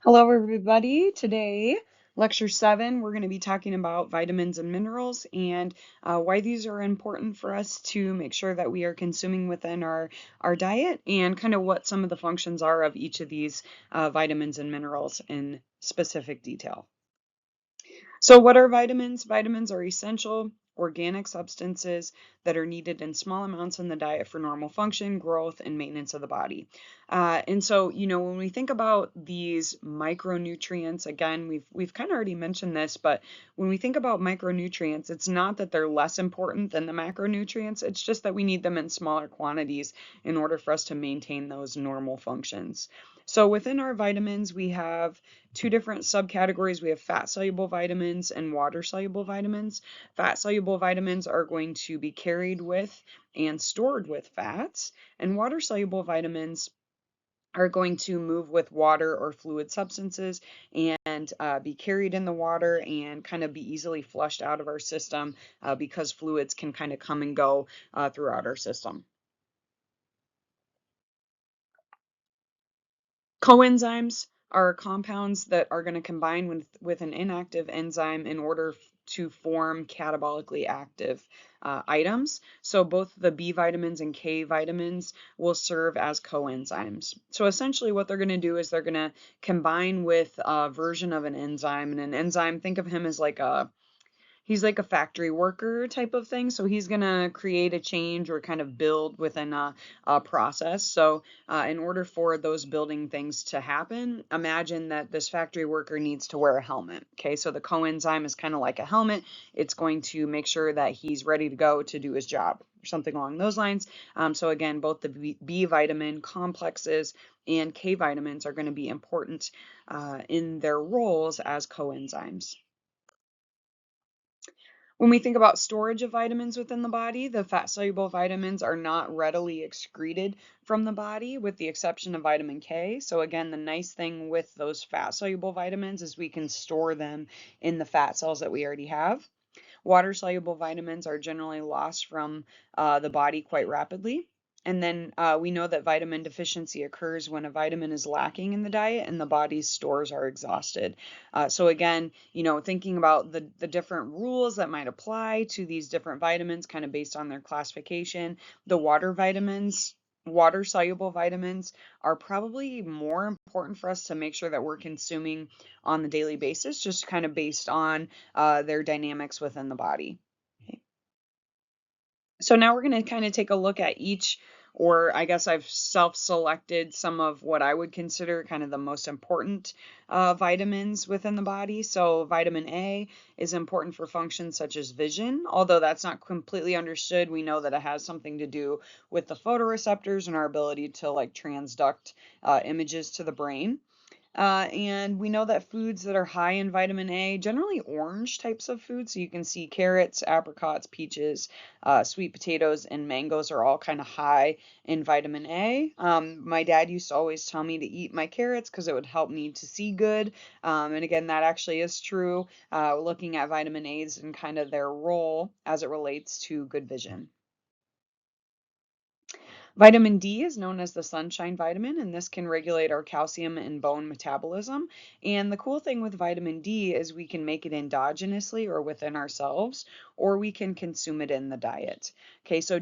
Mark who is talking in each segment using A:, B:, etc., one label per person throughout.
A: Hello, everybody. Today, lecture 7, we're going to be talking about vitamins and minerals and why these are important for us to make sure that we are consuming within our diet and kind of what some of the functions are of each of these vitamins and minerals in specific detail. So what are vitamins? Vitamins are essential organic substances that are needed in small amounts in the diet for normal function, growth, and maintenance of the body. And so, when we think about these micronutrients, again, we've kind of already mentioned this, but when we think about micronutrients, it's not that they're less important than the macronutrients. It's just that we need them in smaller quantities in order for us to maintain those normal functions. So within our vitamins, we have two different subcategories. We have fat-soluble vitamins and water-soluble vitamins. Fat-soluble vitamins are going to be carried with and stored with fats, and water-soluble vitamins are going to move with water or fluid substances and be carried in the water and kind of be easily flushed out of our system because fluids can kind of come and go throughout our system. Coenzymes are compounds that are going to combine with an inactive enzyme in order to form catabolically active items. So both the B vitamins and K vitamins will serve as coenzymes. So essentially what they're going to do is they're going to combine with a version of an enzyme. And an enzyme, think of him as he's like a factory worker type of thing. So he's going to create a change or kind of build within a process. So in order for those building things to happen, imagine that this factory worker needs to wear a helmet. Okay, so the coenzyme is kind of like a helmet. It's going to make sure that he's ready to go to do his job or something along those lines. So again, both the B vitamin complexes and K vitamins are going to be important in their roles as coenzymes. When we think about storage of vitamins within the body, the fat-soluble vitamins are not readily excreted from the body, with the exception of vitamin K. So again, the nice thing with those fat-soluble vitamins is we can store them in the fat cells that we already have. Water-soluble vitamins are generally lost from the body quite rapidly. And then we know that vitamin deficiency occurs when a vitamin is lacking in the diet and the body's stores are exhausted. So again, thinking about the different rules that might apply to these different vitamins, kind of based on their classification, the water-soluble vitamins are probably more important for us to make sure that we're consuming on the daily basis, just kind of based on their dynamics within the body. Okay. So now we're going to kind of take a look at each, or I guess I've self-selected some of what I would consider kind of the most important vitamins within the body. So vitamin A is important for functions such as vision, although that's not completely understood. We know that it has something to do with the photoreceptors and our ability to like transduct images to the brain. And we know that foods that are high in vitamin A, generally orange types of foods, so you can see carrots, apricots, peaches, sweet potatoes, and mangoes are all kind of high in vitamin A. My dad used to always tell me to eat my carrots because it would help me to see good. And again, that actually is true, looking at vitamin A's and kind of their role as it relates to good vision. Vitamin D is known as the sunshine vitamin, and this can regulate our calcium and bone metabolism. And the cool thing with vitamin D is we can make it endogenously or within ourselves, or we can consume it in the diet. Okay, so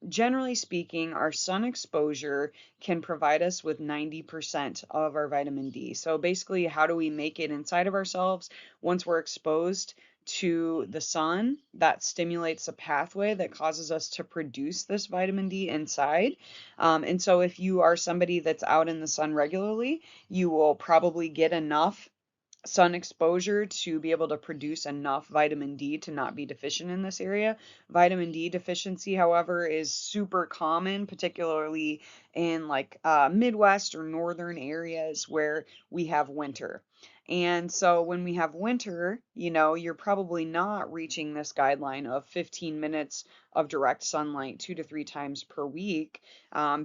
A: generally speaking, our sun exposure can provide us with 90% of our vitamin D. So basically, how do we make it inside of ourselves once we're exposed to the sun? That stimulates a pathway that causes us to produce this vitamin D inside. And so if you are somebody that's out in the sun regularly, you will probably get enough sun exposure to be able to produce enough vitamin D to not be deficient in this area. Vitamin D deficiency, however, is super common, particularly in like Midwest or northern areas where we have winter. And so when we have winter, you're probably not reaching this guideline of 15 minutes of direct sunlight 2 to 3 times per week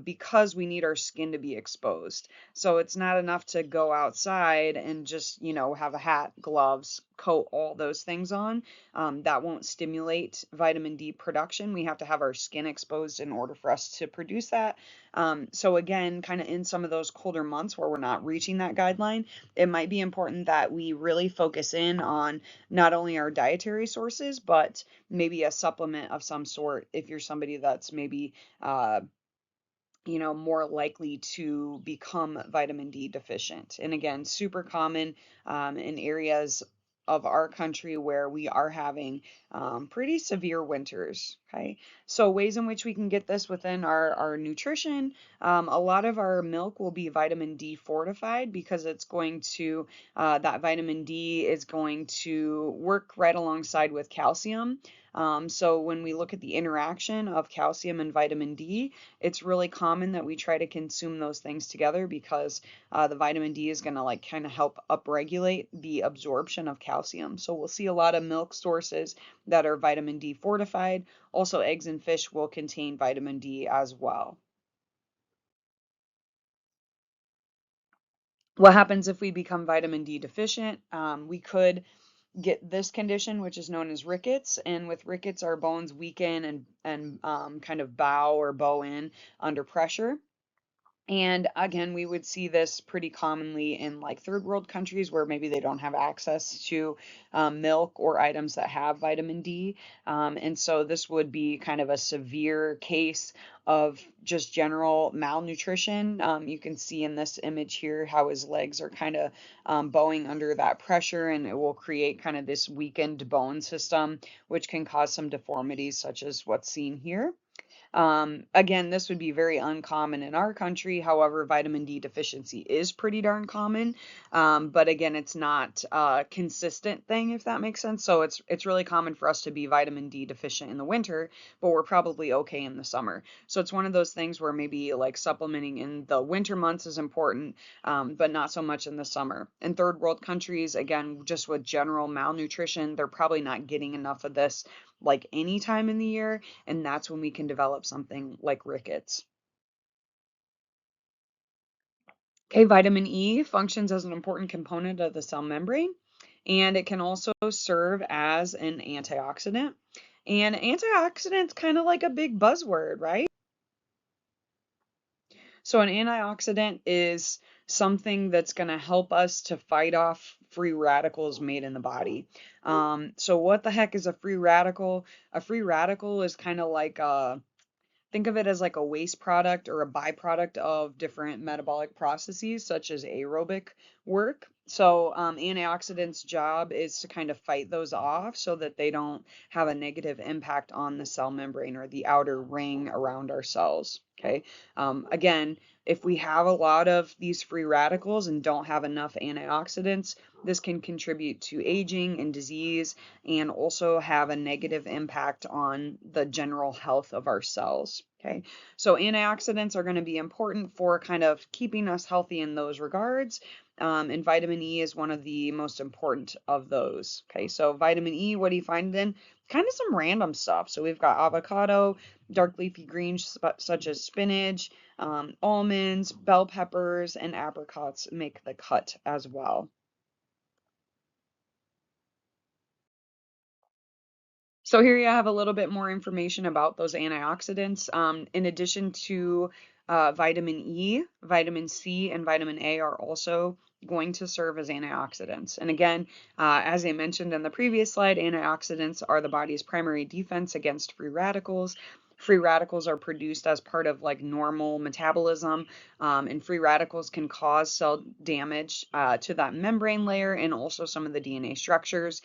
A: because we need our skin to be exposed. So it's not enough to go outside and just, have a hat, gloves, coat, all those things on. That won't stimulate vitamin D production. We have to have our skin exposed in order for us to produce that. So again, kind of in some of those colder months where we're not reaching that guideline, it might be important that we really focus in on not only our dietary sources, but maybe a supplement of some sort if you're somebody that's maybe uh, more likely to become vitamin D deficient. And again, super common in areas of our country where we are having pretty severe winters. Okay, so ways in which we can get this within our nutrition. A lot of our milk will be vitamin D fortified because it's going to, that vitamin D is going to work right alongside with calcium. So when we look at the interaction of calcium and vitamin D, it's really common that we try to consume those things together because the vitamin D is going to like kind of help upregulate the absorption of calcium. So we'll see a lot of milk sources that are vitamin D fortified. Also, eggs and fish will contain vitamin D as well. What happens if we become vitamin D deficient? We could get this condition, which is known as rickets. And with rickets, our bones weaken and kind of bow or bow in under pressure. And again, we would see this pretty commonly in like third world countries where maybe they don't have access to milk or items that have vitamin D. And so this would be kind of a severe case of just general malnutrition. You can see in this image here how his legs are kind of bowing under that pressure, and it will create kind of this weakened bone system, which can cause some deformities such as what's seen here. Again, this would be very uncommon in our country. However, vitamin D deficiency is pretty darn common. But again, it's not a consistent thing, if that makes sense. So it's really common for us to be vitamin D deficient in the winter, but we're probably okay in the summer. So it's one of those things where maybe like supplementing in the winter months is important, but not so much in the summer. In third world countries, again, just with general malnutrition, they're probably not getting enough of this like any time in the year, and that's when we can develop something like rickets. Okay, vitamin E functions as an important component of the cell membrane, and it can also serve as an antioxidant. And antioxidant's kind of like a big buzzword, right? So an antioxidant is something that's going to help us to fight off free radicals made in the body. So what the heck is a free radical? A free radical is kind of like a think of it as like a waste product or a byproduct of different metabolic processes, such as aerobic work. So, antioxidants' job is to kind of fight those off so that they don't have a negative impact on the cell membrane or the outer ring around our cells. Okay. Again, if we have a lot of these free radicals and don't have enough antioxidants, this can contribute to aging and disease and also have a negative impact on the general health of our cells. Okay, so antioxidants are going to be important for kind of keeping us healthy in those regards. And vitamin E is one of the most important of those. Okay, so vitamin E, what do you find in? Kind of some random stuff. So we've got avocado, dark leafy greens such as spinach, almonds, bell peppers, and apricots make the cut as well. So here you have a little bit more information about those antioxidants. In addition to vitamin E, vitamin C, and vitamin A are also going to serve as antioxidants. And again, as I mentioned in the previous slide, antioxidants are the body's primary defense against free radicals. Free radicals are produced as part of like normal metabolism, and free radicals can cause cell damage to that membrane layer and also some of the DNA structures.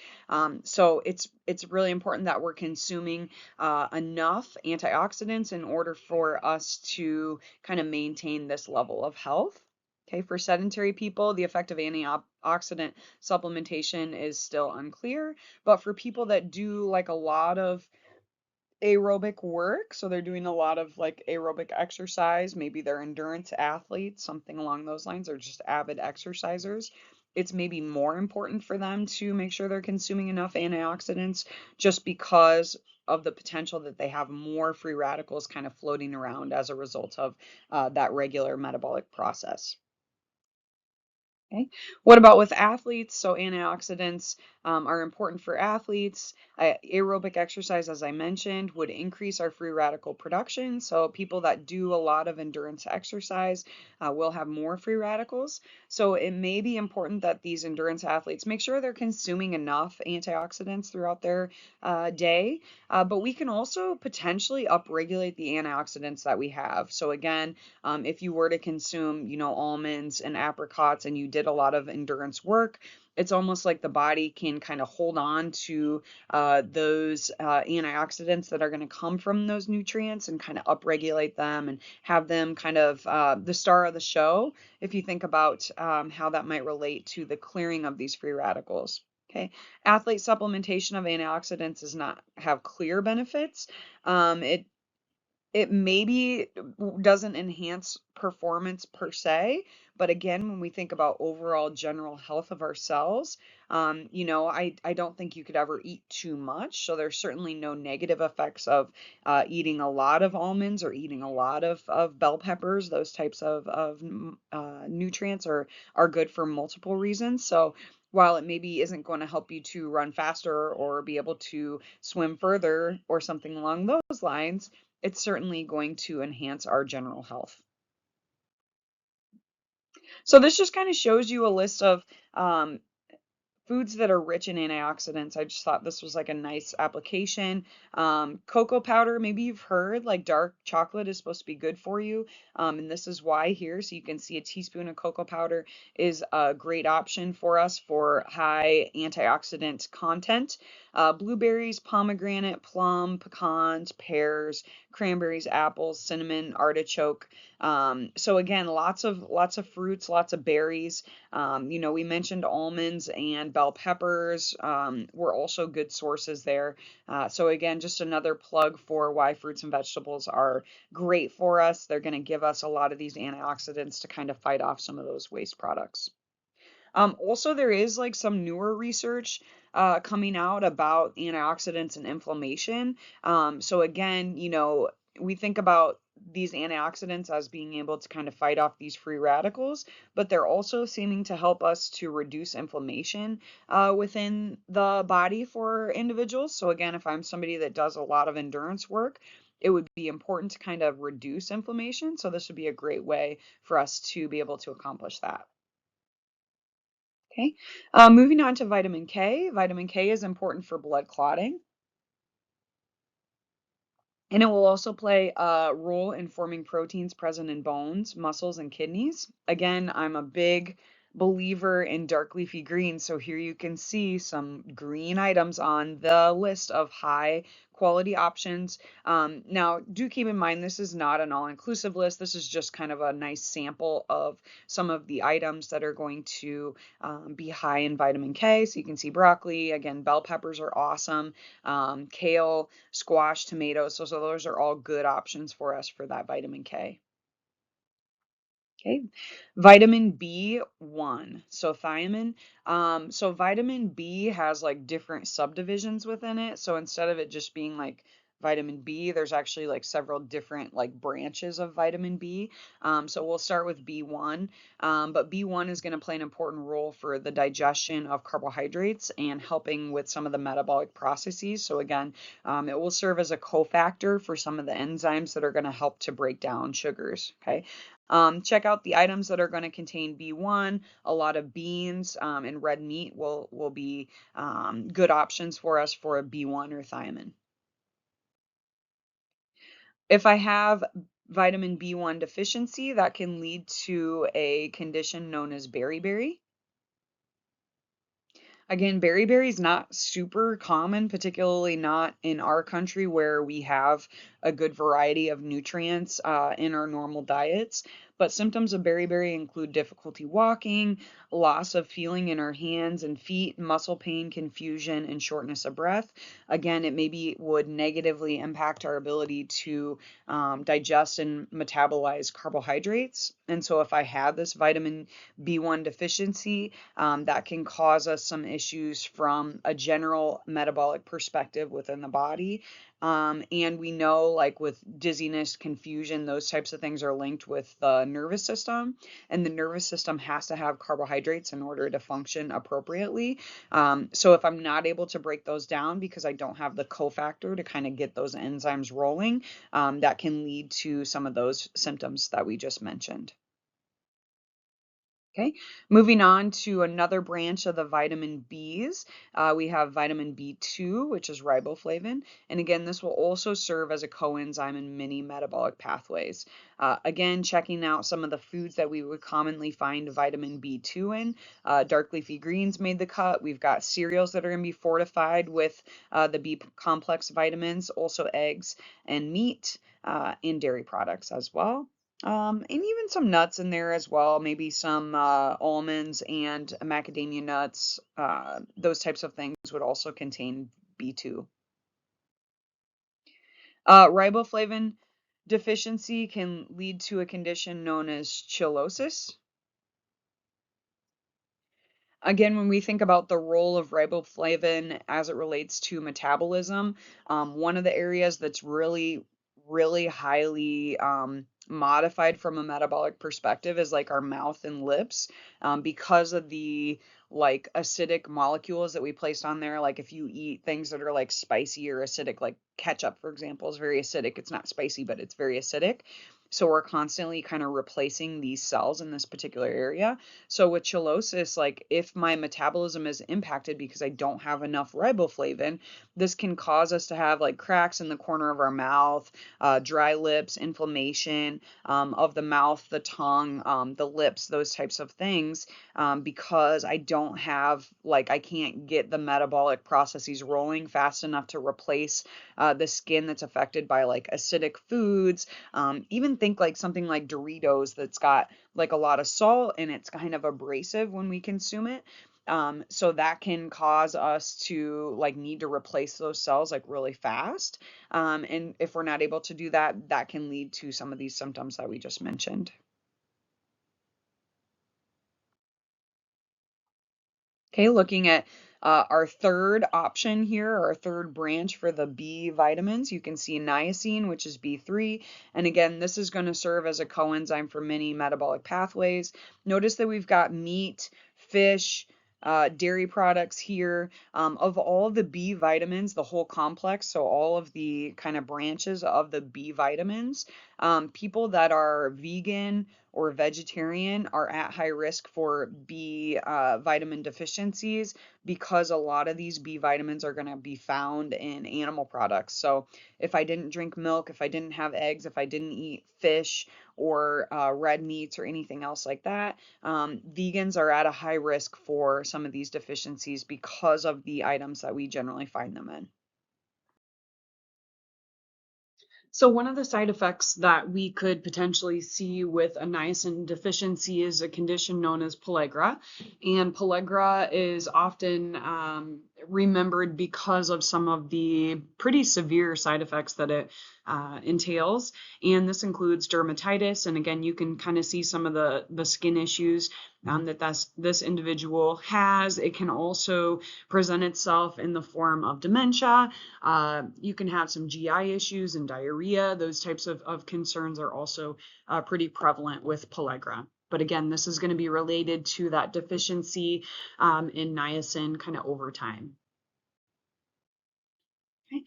A: So it's really important that we're consuming enough antioxidants in order for us to kind of maintain this level of health. Okay, for sedentary people, the effect of antioxidant supplementation is still unclear, but for people that do like a lot of aerobic work, so they're doing a lot of like aerobic exercise, maybe they're endurance athletes, something along those lines, or just avid exercisers, it's maybe more important for them to make sure they're consuming enough antioxidants just because of the potential that they have more free radicals kind of floating around as a result of that regular metabolic process. Okay. What about with athletes? So antioxidants are important for athletes. Aerobic exercise, as I mentioned, would increase our free radical production. So people that do a lot of endurance exercise will have more free radicals. So it may be important that these endurance athletes make sure they're consuming enough antioxidants throughout their day. But we can also potentially upregulate the antioxidants that we have. So again, if you were to consume, almonds and apricots and you did a lot of endurance work, it's almost like the body can kind of hold on to those antioxidants that are going to come from those nutrients and kind of upregulate them and have them kind of the star of the show, if you think about how that might relate to the clearing of these free radicals. Okay, athlete supplementation of antioxidants does not have clear benefits. It maybe doesn't enhance performance per se, but again, when we think about overall general health of our cells, I don't think you could ever eat too much. So there's certainly no negative effects of eating a lot of almonds or eating a lot of bell peppers. Those types of nutrients are good for multiple reasons. So while it maybe isn't going to help you to run faster or be able to swim further or something along those lines, it's certainly going to enhance our general health. So this just kind of shows you a list of um, foods that are rich in antioxidants. I just thought this was like a nice application. Cocoa powder, maybe you've heard like dark chocolate is supposed to be good for you. And this is why here. So you can see a teaspoon of cocoa powder is a great option for us for high antioxidant content. Blueberries, pomegranate, plum, pecans, pears, cranberries, apples, cinnamon, artichoke. So again, lots of fruits, lots of berries. We mentioned almonds and bell peppers were also good sources there. So again, just another plug for why fruits and vegetables are great for us. They're going to give us a lot of these antioxidants to kind of fight off some of those waste products. Also, there is like some newer research coming out about antioxidants and inflammation. So again, we think about these antioxidants as being able to kind of fight off these free radicals, but they're also seeming to help us to reduce inflammation within the body for individuals. So again, if I'm somebody that does a lot of endurance work, it would be important to kind of reduce inflammation. So this would be a great way for us to be able to accomplish that. Okay. Moving on to vitamin K. Vitamin K is important for blood clotting, and it will also play a role in forming proteins present in bones, muscles, and kidneys. Again, I'm a big believer in dark leafy greens, so here you can see some green items on the list of high quality options. Now, do keep in mind this is not an all-inclusive list. This is just kind of a nice sample of some of the items that are going to be high in vitamin K. So you can see broccoli, again, bell peppers are awesome, kale, squash, tomatoes. So those are all good options for us for that vitamin K. Okay, vitamin B1, so thiamine. So vitamin B has like different subdivisions within it. So instead of it just being like vitamin B, there's actually like several different like branches of vitamin B. So we'll start with B1, but B1 is going to play an important role for the digestion of carbohydrates and helping with some of the metabolic processes. So again, it will serve as a cofactor for some of the enzymes that are going to help to break down sugars. Okay. Check out the items that are going to contain B1. A lot of beans and red meat will be good options for us for a B1 or thiamine. If I have vitamin B1 deficiency, that can lead to a condition known as beriberi. Again, beriberi is not super common, particularly not in our country where we have a good variety of nutrients in our normal diets. But symptoms of beriberi include difficulty walking, loss of feeling in our hands and feet, muscle pain, confusion, and shortness of breath. Again, it maybe would negatively impact our ability to digest and metabolize carbohydrates. And so if I have this vitamin B1 deficiency, that can cause us some issues from a general metabolic perspective within the body. And we know, like with dizziness, confusion, those types of things are linked with the nervous system, and the nervous system has to have carbohydrates in order to function appropriately. So if I'm not able to break those down because I don't have the cofactor to kind of get those enzymes rolling, that can lead to some of those symptoms that we just mentioned. Okay, moving on to another branch of the vitamin Bs, we have vitamin B2, which is riboflavin. And again, this will also serve as a coenzyme in many metabolic pathways. Again, checking out some of the foods that we would commonly find vitamin B2 in. Dark leafy greens made the cut. We've got cereals that are going to be fortified with the B complex vitamins, also eggs and meat, and dairy products as well. And even some nuts in there as well, maybe some almonds and macadamia nuts. Those types of things would also contain B2. Riboflavin deficiency can lead to a condition known as chillosis. Again, when we think about the role of riboflavin as it relates to metabolism, one of the areas that's really highly modified from a metabolic perspective is like our mouth and lips, because of the like acidic molecules that we placed on there. Like if you eat things that are like spicy or acidic, like ketchup, for example, is very acidic. It's not spicy, but it's very acidic. So we're constantly kind of replacing these cells in this particular area. So with chillosis, like if my metabolism is impacted because I don't have enough riboflavin, this can cause us to have like cracks in the corner of our mouth, dry lips, inflammation of the mouth, the tongue, the lips, those types of things, because I don't have, like, I can't get the metabolic processes rolling fast enough to replace the skin that's affected by like acidic foods. Even think like something like Doritos that's got like a lot of salt and it's kind of abrasive when we consume it. So that can cause us to like need to replace those cells like really fast. And if we're not able to do that, that can lead to some of these symptoms that we just mentioned. Okay, looking at our third option here, our third branch for the B vitamins, you can see niacin, which is B3. And again, this is going to serve as a coenzyme for many metabolic pathways. Notice that we've got meat, fish, dairy products here. Of all the B vitamins, the whole complex, so all of the kind of branches of the B vitamins, people that are vegan or vegetarian are at high risk for B vitamin deficiencies because a lot of these B vitamins are going to be found in animal products. So if I didn't drink milk, if I didn't have eggs, if I didn't eat fish or red meats or anything else like that, vegans are at a high risk for some of these deficiencies because of the items that we generally find them in. So one of the side effects that we could potentially see with a niacin deficiency is a condition known as pellagra. And pellagra is often remembered because of some of the pretty severe side effects that it entails. And this includes dermatitis. And again, you can kind of see some of the skin issues that this individual has. It can also present itself in the form of dementia. You can have some GI issues and diarrhea. Those types of concerns are also pretty prevalent with pellagra. But again, this is going to be related to that deficiency in niacin kind of over time. Okay.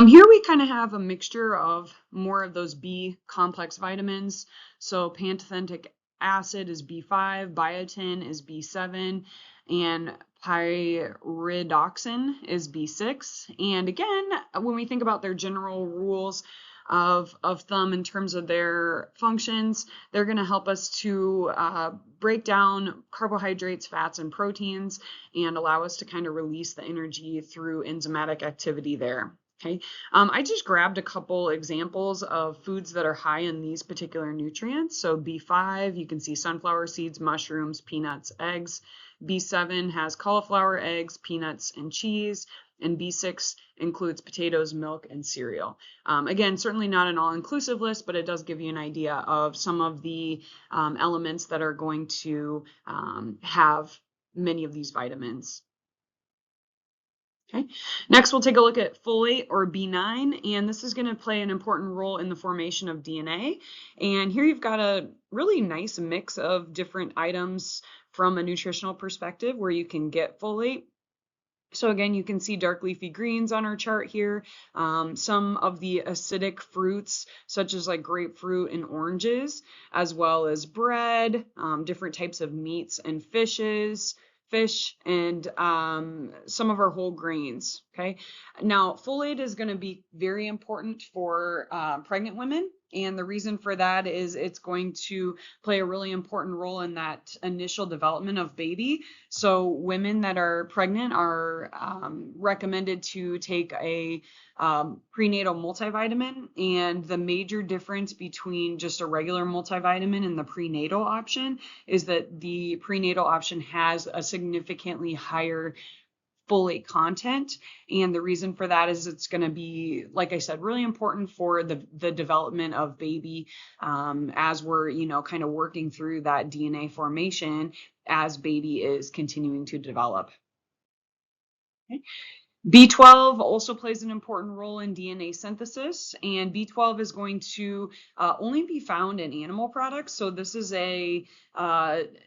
A: Here we kind of have a mixture of more of those B complex vitamins. So pantothenic acid is B5, biotin is B7, and pyridoxine is B6. And again, when we think about their general rules of thumb in terms of their functions, they're going to help us to break down carbohydrates, fats, and proteins and allow us to kind of release the energy through enzymatic activity there. Okay, I just grabbed a couple examples of foods that are high in these particular nutrients. So B5, you can see sunflower seeds, mushrooms, peanuts, eggs. B7 has cauliflower, eggs, peanuts, and cheese. and B6 includes potatoes, milk, and cereal. Again, certainly not an all-inclusive list, but it does give you an idea of some of the elements that are going to have many of these vitamins. Okay. Next, we'll take a look at folate or B9, and this is going to play an important role in the formation of DNA. And here you've got a really nice mix of different items from a nutritional perspective where you can get folate. So again, you can see dark leafy greens on our chart here. Some of the acidic fruits, such as like grapefruit and oranges, as well as bread, different types of meats and fish, and some of our whole grains. Okay. Now, folate is going to be very important for pregnant women. And the reason for that is it's going to play a really important role in that initial development of baby. So women that are pregnant are recommended to take a prenatal multivitamin. And the major difference between just a regular multivitamin and the prenatal option is that the prenatal option has a significantly higher folate content. And the reason for that is it's going to be, like I said, really important for the development of baby as we're, kind of working through that DNA formation as baby is continuing to develop. Okay. B12 also plays an important role in DNA synthesis, and B12 is going to only be found in animal products. So this is a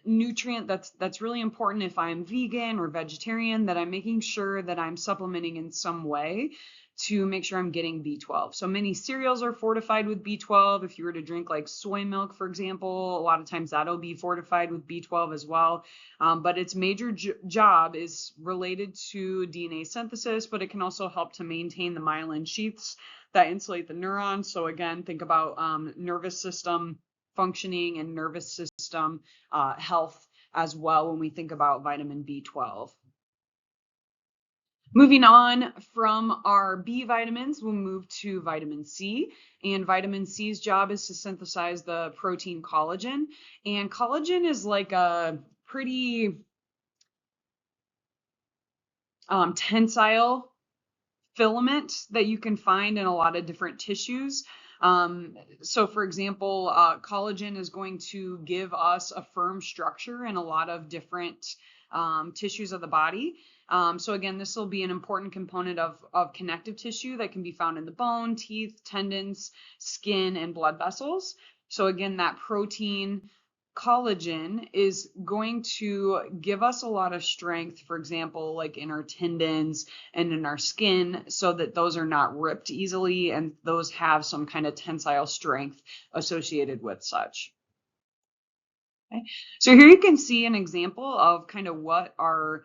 A: nutrient that's really important if I'm vegan or vegetarian, that I'm making sure that I'm supplementing in some way to make sure I'm getting B12. So many cereals are fortified with B12. If you were to drink like soy milk, for example, a lot of times that'll be fortified with B12 as well. But its major job is related to DNA synthesis, but it can also help to maintain the myelin sheaths that insulate the neurons. So again, think about nervous system functioning and nervous system health as well when we think about vitamin B12. Moving on from our B vitamins, we'll move to vitamin C. And vitamin C's job is to synthesize the protein collagen. And collagen is like a pretty tensile filament that you can find in a lot of different tissues. So for example, collagen is going to give us a firm structure in a lot of different tissues of the body. So again, this will be an important component of connective tissue that can be found in the bone, teeth, tendons, skin, and blood vessels. So again, that protein collagen is going to give us a lot of strength, for example, like in our tendons and in our skin, so that those are not ripped easily and those have some kind of tensile strength associated with such. Okay. So here you can see an example of kind of what our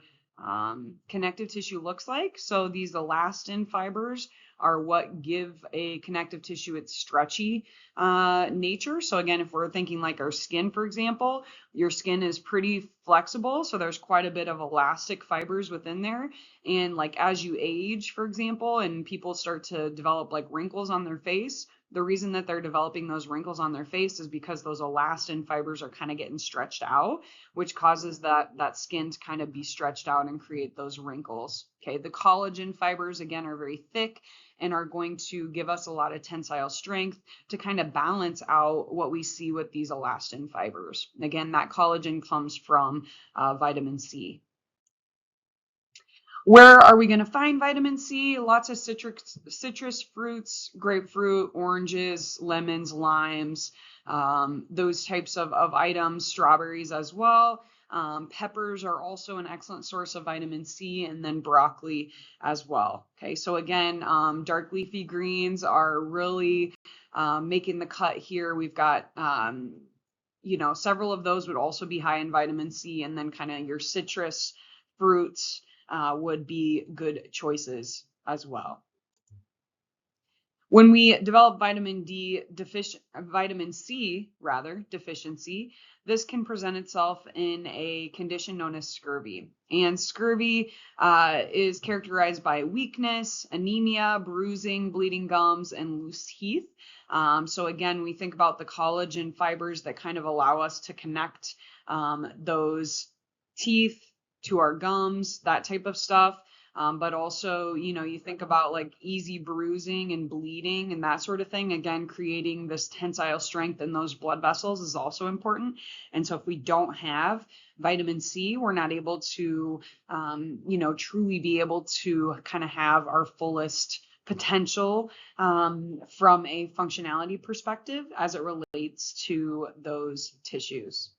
A: connective tissue looks like. So these elastin fibers are what give a connective tissue its stretchy nature. So again, if we're thinking like our skin, for example, your skin is pretty flexible. So there's quite a bit of elastic fibers within there. And like as you age, for example, and people start to develop like wrinkles on their face, the reason that they're developing those wrinkles on their face is because those elastin fibers are kind of getting stretched out, which causes that skin to kind of be stretched out and create those wrinkles. Okay, the collagen fibers, again, are very thick and are going to give us a lot of tensile strength to kind of balance out what we see with these elastin fibers. Again, that collagen comes from vitamin C. Where are we going to find vitamin C? Lots of citrus fruits, grapefruit, oranges, lemons, limes, those types of items, strawberries as well. Peppers are also an excellent source of vitamin C, and then broccoli as well. Okay, so again, dark leafy greens are really making the cut here. We've got several of those would also be high in vitamin C, and then kind of your citrus fruits would be good choices as well. When we develop vitamin C deficiency, this can present itself in a condition known as scurvy. And scurvy is characterized by weakness, anemia, bruising, bleeding gums, and loose teeth. So again, we think about the collagen fibers that kind of allow us to connect those teeth to our gums, that type of stuff. But also, you think about like easy bruising and bleeding and that sort of thing. Again, creating this tensile strength in those blood vessels is also important. And so if we don't have vitamin C, we're not able to, truly be able to kind of have our fullest potential from a functionality perspective as it relates to those tissues.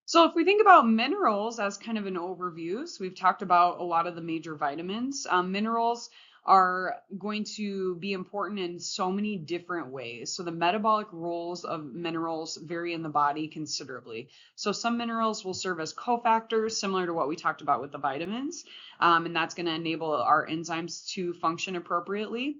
A: So if we think about minerals as kind of an overview, so we've talked about a lot of the major vitamins. Minerals are going to be important in so many different ways. So the metabolic roles of minerals vary in the body considerably. So some minerals will serve as cofactors, similar to what we talked about with the vitamins, and that's going to enable our enzymes to function appropriately.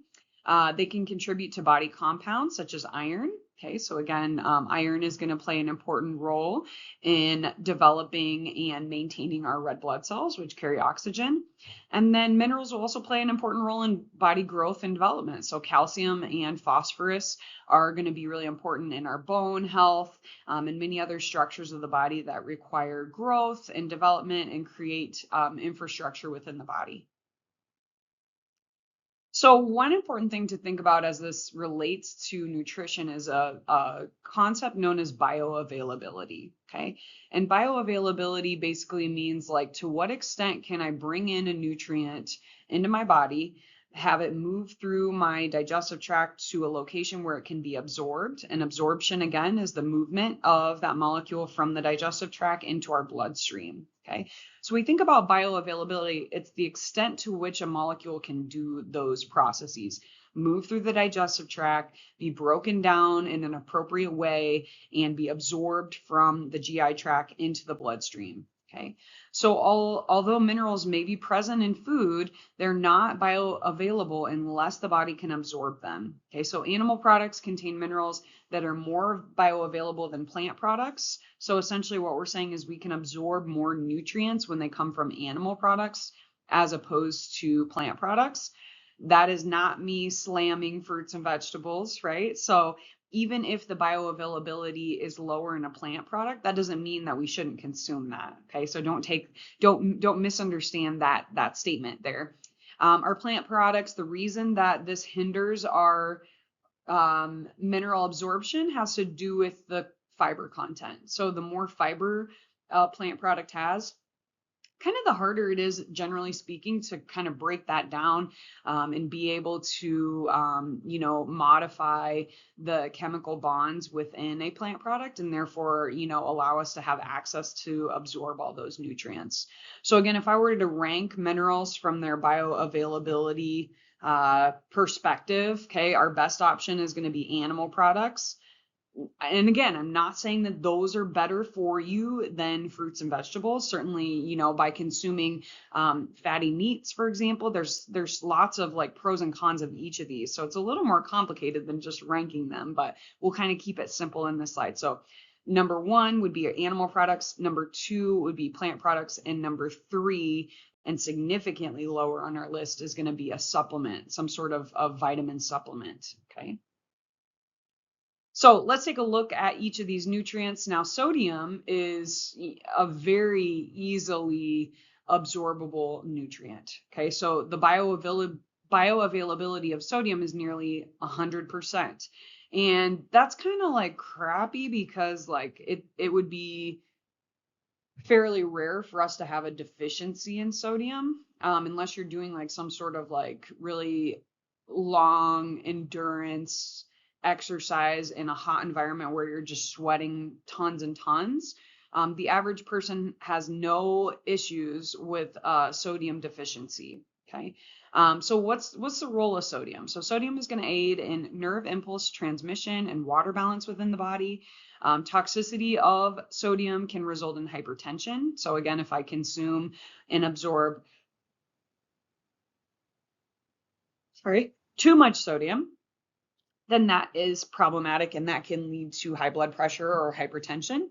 A: They can contribute to body compounds such as iron. Okay, so again, iron is going to play an important role in developing and maintaining our red blood cells, which carry oxygen. And then minerals will also play an important role in body growth and development. So calcium and phosphorus are going to be really important in our bone health and many other structures of the body that require growth and development and create infrastructure within the body. So one important thing to think about as this relates to nutrition is a concept known as bioavailability. Okay. And bioavailability basically means like to what extent can I bring in a nutrient into my body, have it move through my digestive tract to a location where it can be absorbed. And absorption, again, is the movement of that molecule from the digestive tract into our bloodstream. Okay. So we think about bioavailability, it's the extent to which a molecule can do those processes, move through the digestive tract, be broken down in an appropriate way, and be absorbed from the GI tract into the bloodstream. Okay, so although minerals may be present in food, they're not bioavailable unless the body can absorb them. Okay, so animal products contain minerals that are more bioavailable than plant products. So essentially what we're saying is we can absorb more nutrients when they come from animal products as opposed to plant products. That is not me slamming fruits and vegetables, right? So even if the bioavailability is lower in a plant product, that doesn't mean that we shouldn't consume that. Okay, so don't misunderstand that statement there. Our plant products, the reason that this hinders our mineral absorption has to do with the fiber content. So the more fiber a plant product has, kind of the harder it is, generally speaking, to kind of break that down and be able to, modify the chemical bonds within a plant product and therefore, allow us to have access to absorb all those nutrients. So again, if I were to rank minerals from their bioavailability perspective, okay, our best option is going to be animal products. And again, I'm not saying that those are better for you than fruits and vegetables. Certainly, by consuming fatty meats, for example, there's lots of like pros and cons of each of these. So it's a little more complicated than just ranking them, but we'll kind of keep it simple in this slide. So number one would be animal products. Number two would be plant products. And number three, and significantly lower on our list, is going to be a supplement, some sort of vitamin supplement. Okay. So let's take a look at each of these nutrients. Now, sodium is a very easily absorbable nutrient. Okay, so the bioavailability of sodium is nearly 100%. And that's kind of like crappy because like it would be fairly rare for us to have a deficiency in sodium, unless you're doing like some sort of like really long endurance exercise in a hot environment where you're just sweating tons and tons. The average person has no issues with sodium deficiency. Okay. So what's the role of sodium? So sodium is going to aid in nerve impulse transmission and water balance within the body. Toxicity of sodium can result in hypertension. So again, if I consume and absorb, too much sodium, then that is problematic and that can lead to high blood pressure or hypertension.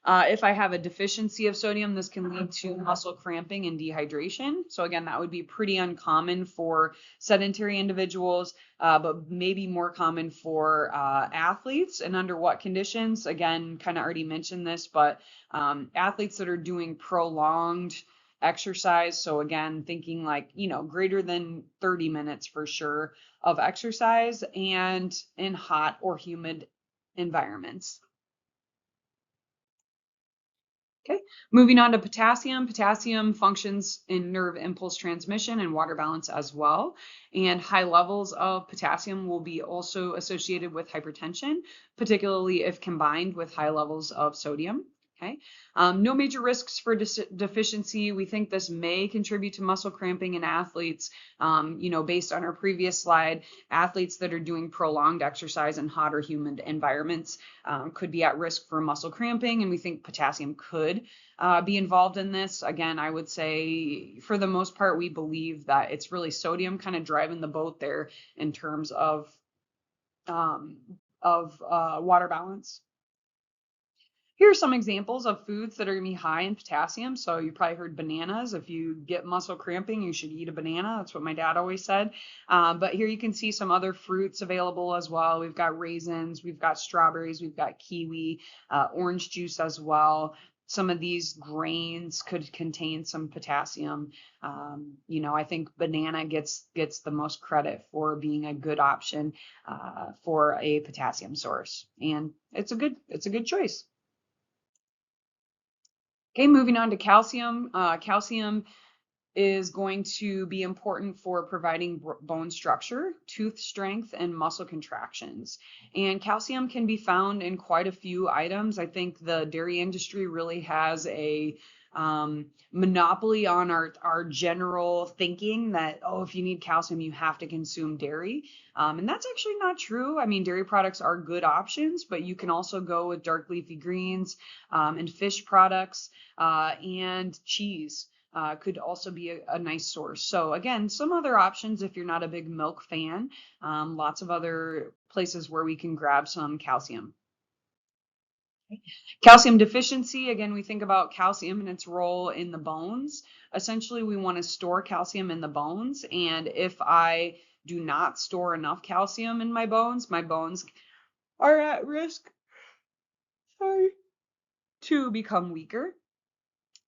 A: If I have a deficiency of sodium, this can lead to muscle cramping and dehydration. So again, that would be pretty uncommon for sedentary individuals, but maybe more common for athletes. And under what conditions? Again, kind of already mentioned this, but athletes that are doing prolonged exercise. So again, thinking like, greater than 30 minutes for sure of exercise and in hot or humid environments. Okay, moving on to potassium. Potassium functions in nerve impulse transmission and water balance as well. And high levels of potassium will be also associated with hypertension, particularly if combined with high levels of sodium. Okay, no major risks for deficiency. We think this may contribute to muscle cramping in athletes. Based on our previous slide, athletes that are doing prolonged exercise in hot or humid environments could be at risk for muscle cramping, and we think potassium could be involved in this. Again, I would say for the most part, we believe that it's really sodium kind of driving the boat there in terms um, of water balance. Here are some examples of foods that are going to be high in potassium. So you probably heard bananas. If you get muscle cramping, you should eat a banana. That's what my dad always said. But here you can see some other fruits available as well. We've got raisins, we've got strawberries, we've got kiwi, orange juice as well. Some of these grains could contain some potassium. I think banana gets the most credit for being a good option for a potassium source, and it's a good choice. Okay, moving on to calcium. Calcium is going to be important for providing bone structure, tooth strength, and muscle contractions. And calcium can be found in quite a few items. I think the dairy industry really has a monopoly on our general thinking that, oh, if you need calcium, you have to consume dairy. And that's actually not true. I mean, dairy products are good options, but you can also go with dark leafy greens and fish products and cheese. Could also be a nice source. So again, some other options if you're not a big milk fan, lots of other places where we can grab some calcium. Calcium deficiency, again, we think about calcium and its role in the bones. Essentially, we want to store calcium in the bones. And if I do not store enough calcium in my bones are at risk, to become weaker.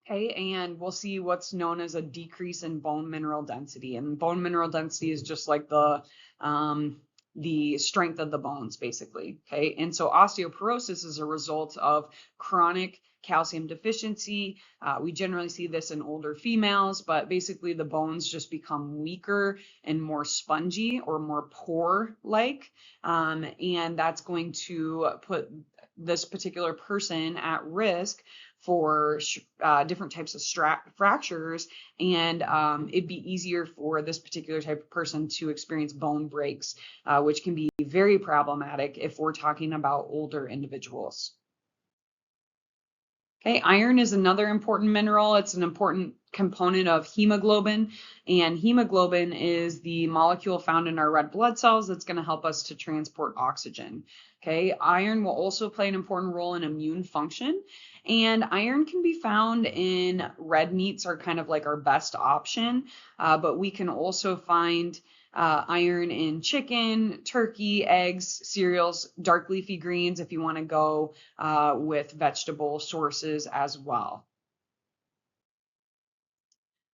A: Okay, and we'll see what's known as a decrease in bone mineral density. And bone mineral density is just like the strength of the bones, basically. Okay, and so osteoporosis is a result of chronic calcium deficiency. We generally see this in older females, but basically the bones just become weaker and more spongy or more pore-like, and that's going to put this particular person at risk for different types of fractures, and it'd be easier for this particular type of person to experience bone breaks, which can be very problematic if we're talking about older individuals. Okay, iron is another important mineral. It's an important component of hemoglobin, and hemoglobin is the molecule found in our red blood cells that's going to help us to transport oxygen. Okay, iron will also play an important role in immune function, and iron can be found in red meats are kind of like our best option, but we can also find iron in chicken, turkey, eggs, cereals, dark leafy greens if you want to go with vegetable sources as well.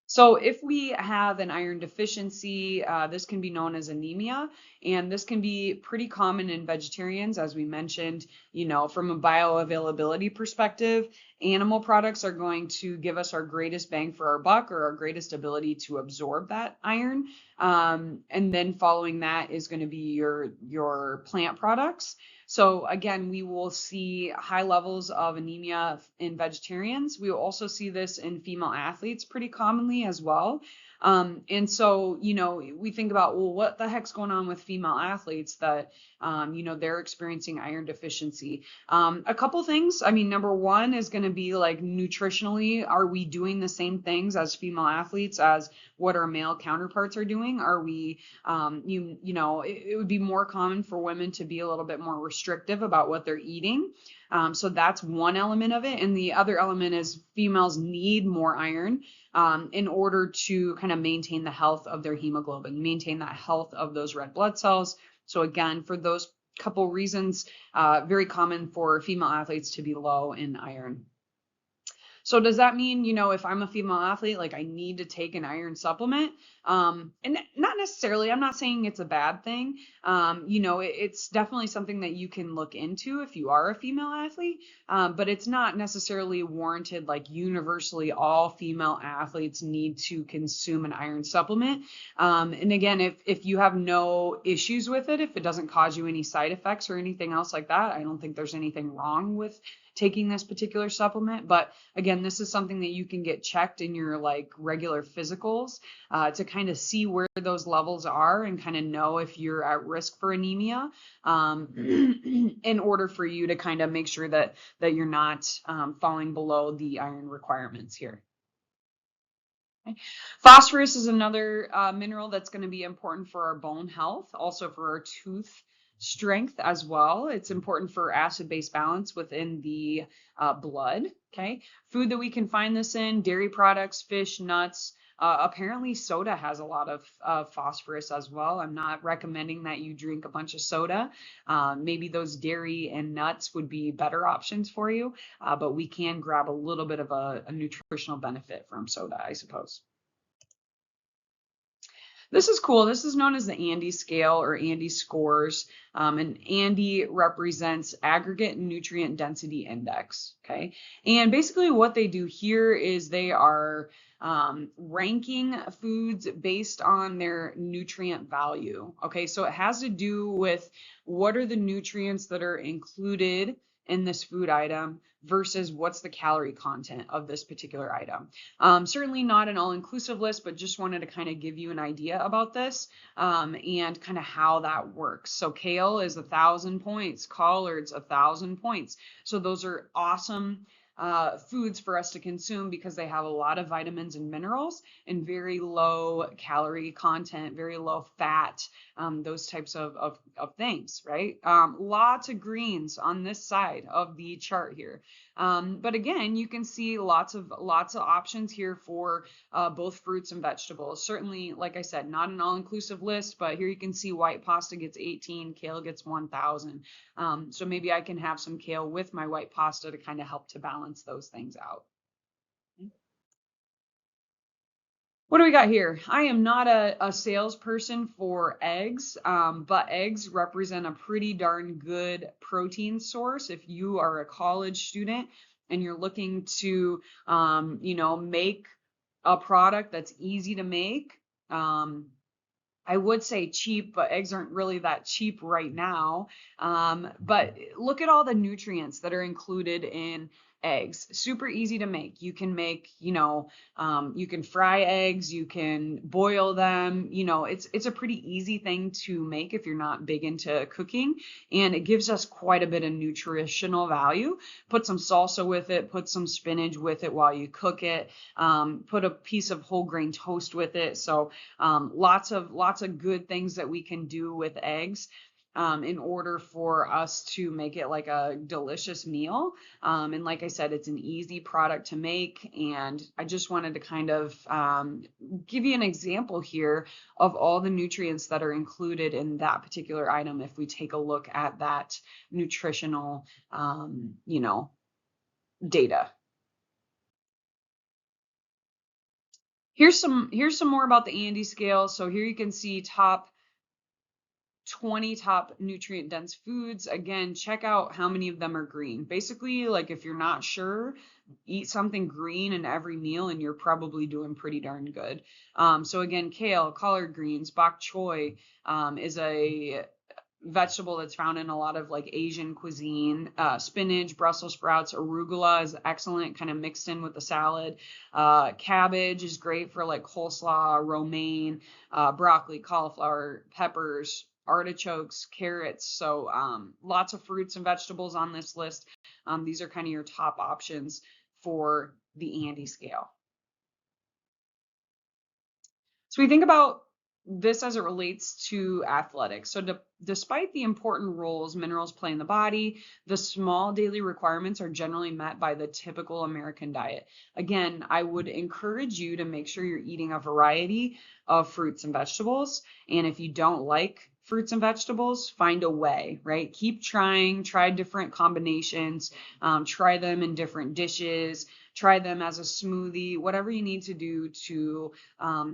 A: So if we have an iron deficiency, this can be known as anemia, and this can be pretty common in vegetarians, as we mentioned. From a bioavailability perspective, animal products are going to give us our greatest bang for our buck, or our greatest ability to absorb that iron. And then following that is going to be your plant products. So again, we will see high levels of anemia in vegetarians. We will also see this in female athletes pretty commonly as well. And so, we think about, well, what the heck's going on with female athletes that, they're experiencing iron deficiency? A couple things. I mean, number one is going to be like nutritionally, are we doing the same things as female athletes as what our male counterparts are doing? Are we, it would be more common for women to be a little bit more restrictive about what they're eating. So that's one element of it. And the other element is females need more iron in order to kind of maintain the health of their hemoglobin, maintain that health of those red blood cells. So again, for those couple reasons, very common for female athletes to be low in iron. So does that mean, if I'm a female athlete, like I need to take an iron supplement? And not necessarily, I'm not saying it's a bad thing. It's definitely something that you can look into if you are a female athlete. But it's not necessarily warranted, like universally all female athletes need to consume an iron supplement. And again, if you have no issues with it, if it doesn't cause you any side effects or anything else like that, I don't think there's anything wrong with taking this particular supplement. But again, this is something that you can get checked in your like regular physicals to kind of see where those levels are and kind of know if you're at risk for anemia, in order for you to kind of make sure that you're not falling below the iron requirements here. Okay. Phosphorus is another mineral that's going to be important for our bone health, also for our tooth strength as well. It's important for acid-base balance within the blood. Okay. Food that we can find this in: dairy products, fish, nuts. Apparently soda has a lot of phosphorus as well. I'm not recommending that you drink a bunch of soda. Maybe those dairy and nuts would be better options for you, but we can grab a little bit of a nutritional benefit from soda, I suppose. This is cool. This is known as the Andes scale or Andes scores. And Andes represents aggregate nutrient density index. Okay. And basically what they do here is they are ranking foods based on their nutrient value. Okay. So it has to do with what are the nutrients that are included in this food item versus what's the calorie content of this particular item. Certainly not an all-inclusive list, but just wanted to kind of give you an idea about this, and kind of how that works. So kale is 1,000 points, collards 1,000 points. So those are awesome foods for us to consume because they have a lot of vitamins and minerals and very low calorie content, very low fat, those types of things, right? Lots of greens on this side of the chart here. But again, you can see lots of options here for both fruits and vegetables. Certainly, like I said, not an all-inclusive list, but here you can see white pasta gets 18, kale gets 1,000. So maybe I can have some kale with my white pasta to kind of help to balance those things out. What do we got here? I am not a salesperson for eggs, but eggs represent a pretty darn good protein source. If you are a college student and you're looking to, make a product that's easy to make, I would say cheap, but eggs aren't really that cheap right now. But look at all the nutrients that are included in eggs. Super easy to make. You can make, you can fry eggs, you can boil them. It's a pretty easy thing to make if you're not big into cooking, and it gives us quite a bit of nutritional value. Put some salsa with it, put some spinach with it while you cook it, put a piece of whole grain toast with it. So lots of good things that we can do with eggs, in order for us to make it like a delicious meal. And like I said, it's an easy product to make. And I just wanted to kind of give you an example here of all the nutrients that are included in that particular item if we take a look at that nutritional, data. Here's some more about the Andes scale. So here you can see top 20 top nutrient dense foods. Again, check out how many of them are green. Basically, like if you're not sure, eat something green in every meal and you're probably doing pretty darn good. So again, kale, collard greens, bok choy is a vegetable that's found in a lot of like Asian cuisine. Spinach, Brussels sprouts, arugula is excellent, kind of mixed in with the salad. Cabbage is great for like coleslaw, romaine, broccoli, cauliflower, peppers, artichokes, carrots. So lots of fruits and vegetables on this list. These are kind of your top options for the Andes scale. So we think about this as it relates to athletics. So despite the important roles minerals play in the body, the small daily requirements are generally met by the typical American diet. Again, I would encourage you to make sure you're eating a variety of fruits and vegetables. And if you don't like fruits and vegetables, find a way, right? Keep try different combinations, try them in different dishes. try them as a smoothie, whatever you need to do to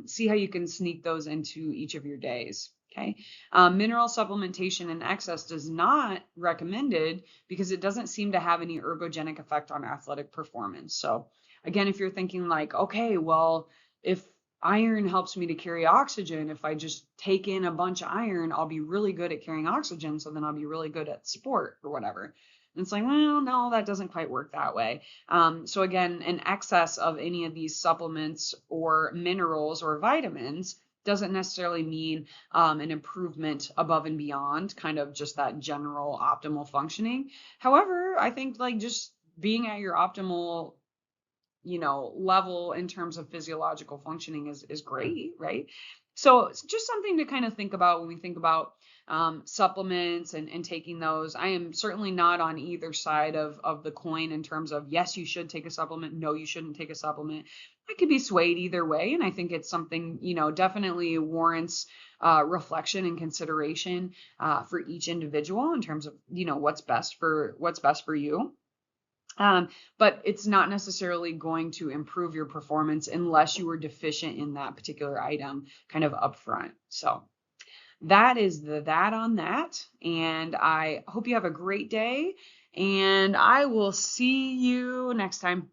A: see how you can sneak those into each of your days. Okay. Mineral supplementation in excess does not recommended because it doesn't seem to have any ergogenic effect on athletic performance. So again, if you're thinking like, okay, well, if iron helps me to carry oxygen, if I just take in a bunch of iron, I'll be really good at carrying oxygen. So then I'll be really good at sport or whatever. And it's like, well, no, that doesn't quite work that way. So again, an excess of any of these supplements or minerals or vitamins doesn't necessarily mean an improvement above and beyond kind of just that general optimal functioning. However, I think like just being at your optimal level in terms of physiological functioning is great, right? So it's just something to kind of think about when we think about supplements and taking those. I am certainly not on either side of the coin in terms of, yes, you should take a supplement. No, you shouldn't take a supplement. I could be swayed either way. And I think it's something, definitely warrants reflection and consideration for each individual in terms of, what's best for you. But it's not necessarily going to improve your performance unless you were deficient in that particular item kind of upfront. So that is that on that. And I hope you have a great day, and I will see you next time.